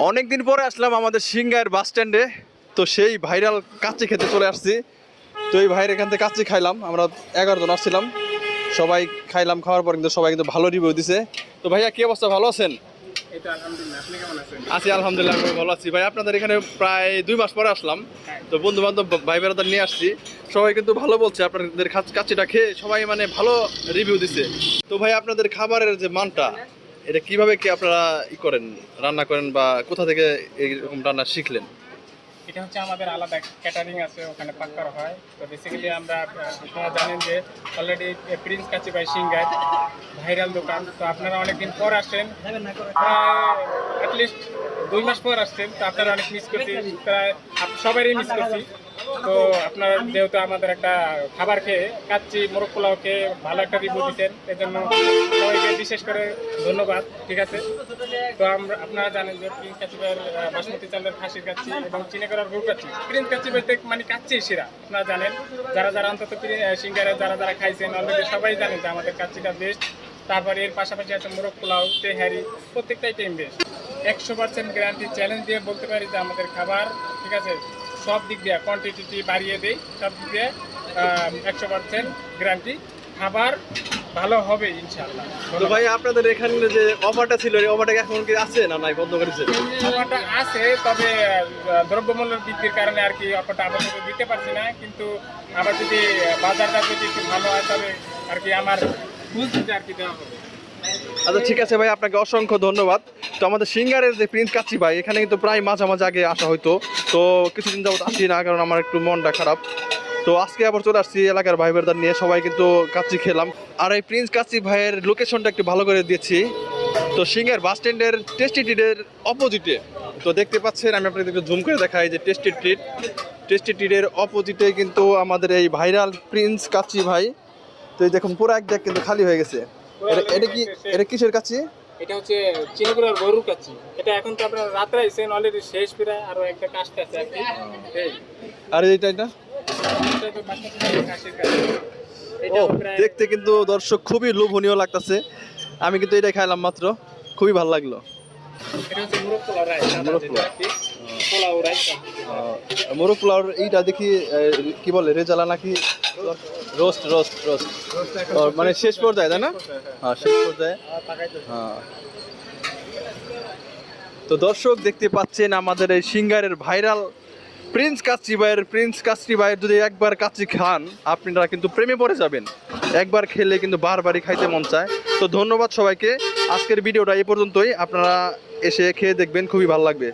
অনেকদিন পরে আসলাম আমাদের সিংগাইর বাস স্ট্যান্ডে। তো সেই ভাইরাল কাচ্চি খেতে চলে আসছি। তো এই ভাইয়ের এখান থেকে কাচ্চি খাইলাম, আমরা 11 জন আসছিলাম, সবাই খাইলাম। খাওয়ার পর কিন্তু সবাই কিন্তু ভালো রিভিউ দিছে। তো ভাইয়া কি অবস্থা, ভালো আছেন? আছি আলহামদুলিল্লাহ, আমি ভালো আছি। ভাই আপনাদের এখানে প্রায় 2 মাস পরে আসলাম, তো বন্ধু বান্ধব ভাই বেড়াদার নিয়ে আসছি। সবাই কিন্তু ভালো বলছে, আপনাদের কাচ্চিটা খেয়ে সবাই মানে ভালো রিভিউ দিছে। তো ভাই আপনাদের খাবারের যে মানটা, এটা কিভাবে কি আপনারা করেন, রান্না করেন, বা কোথা থেকে এইরকম রান্না শিখলেন? এটা হচ্ছে আমাদের আলাদা ক্যাটারিং আছে, ওখানে পাক করা হয়। তো বেসিক্যালি আমরা, আপনারা জানেন যে অলরেডি প্রিন্স কাচ্চি বাই সিংগার ভাইরাল দোকান। তো আপনারা অনেকদিন পর আসছেন, প্রায় অ্যাটলিস্ট 2 মাস পর আসছেন। তো আপনারা অনেক মিস করছি, প্রায় সবারই মিস করছি। তো আপনারা যেহেতু আমাদের একটা খাবার খেয়ে, কাচ্চি মোরগ পোলাও খেয়ে ভালো একটা রিভিউ দিচ্ছেন, এর জন্য সবাইকে বিশেষ করে ধন্যবাদ। ঠিক আছে, তো আপনারা জানেন যে প্রিন্স কাচ্চি ভাইয়ের বাসমতি চালের খাসির কাচ্চি এবং চিনিকরার গরু কাচ্চি, প্রিন্স কাচ্চি ভাই মানে কাচ্চি সেরা। আপনারা জানেন, যারা অন্তত সিঙ্গারে যারা খাইছেন অলরেডি সবাই জানেন যে আমাদের কাচ্চিটা বেস্ট। তারপরে এর পাশাপাশি আছে মোরগ পোলাও, তেহারি, প্রত্যেকটাই টাইম বেস্ট। 100% গ্যারান্টি চ্যালেঞ্জ দিয়ে বলতে পারি যে আমাদের খাবার, ঠিক আছে, সব দিক দিয়ে কোয়ান্টিটি বাড়িয়ে দেই, সব দিক দিয়ে 100% গ্যারান্টি, খাবার ভালো হবে ইনশাআল্লাহ। তো ভাই আপনাদের এখানে যে অফারটা ছিল, এই অফারটা এখন কি আছে না নাই, বন্ধ করেছে? অফারটা আছে, তবে দ্রব্যমূল্যের বৃদ্ধির কারণে আর কি অফারটা আপাতত দিতে পারছি না। কিন্তু আবার যদি বাজারটা যদি একটু ভালো হয়, তবে আর কি আমার বুঝতে আর কি দেওয়া হবে। আচ্ছা ঠিক আছে ভাই, আপনাকে অসংখ্য ধন্যবাদ। তো আমাদের সিঙ্গারের যে প্রিন্স কাচ্চি ভাই, এখানে কিন্তু প্রায় মাঝে আগে আসা হয়তো, তো কিছুদিন যাবত আসি না, কারণ আমার একটু মনটা খারাপ। তো আজকে আবার চলে আসছি এলাকার ভাই বেরদার নিয়ে, সবাই কিন্তু কাচ্চি খেলাম। আর এই প্রিন্স কাচ্চি ভাইয়ের লোকেশনটা একটু ভালো করে দিয়েছি, তো সিঙ্গার বাস স্ট্যান্ডের টেস্টি ট্রিটের অপোজিটে। তো দেখতে পাচ্ছেন, আমি আপনাদের একটু জুম করে দেখাই যে টেস্টি ট্রিটের অপোজিটে কিন্তু আমাদের এই ভাইরাল প্রিন্স কাচ্চি ভাই। তো এই দেখুন পুরো এক দেখ কিন্তু খালি হয়ে গেছে। এটা কিসের কাচ্চি? এটা হচ্ছে চিনিগুড়ার গরুর কাচ্চি। এটা এখন তো আপনারা রাত্রে আইছেন, অলরেডি শেষ প্রায়, আরো একটা কাজটা আছে আর কি। আর এটা ও, দেখতে কিন্তু দর্শক খুবই লোভনীয় লাগতেছে। আমি কিন্তু এটা খাইলাম মাত্র, খুবই ভালো লাগলো। মোরগ পোলাওর এইটা দেখি কি বলে, রেজালা নাকি রোস্ট, মানে শেষ পর্যায়ে, তাই না? হ্যাঁ, শেষ পর্যায়ে। হ্যাঁ, তো দর্শক দেখতে পাচ্ছেন আমাদের এই সিঙ্গারের ভাইরাল প্রিন্স কাচ্চি ভাইয়ের যদি একবার কাচ্চি খান, আপনারা কিন্তু প্রেমে পড়ে যাবেন। একবার খেলে কিন্তু বারবারই খাইতে মন চায়। তো ধন্যবাদ সবাইকে। আজকের ভিডিওটা এই পর্যন্তই, আপনারা এসে খেয়ে দেখবেন, খুবই ভালো লাগবে।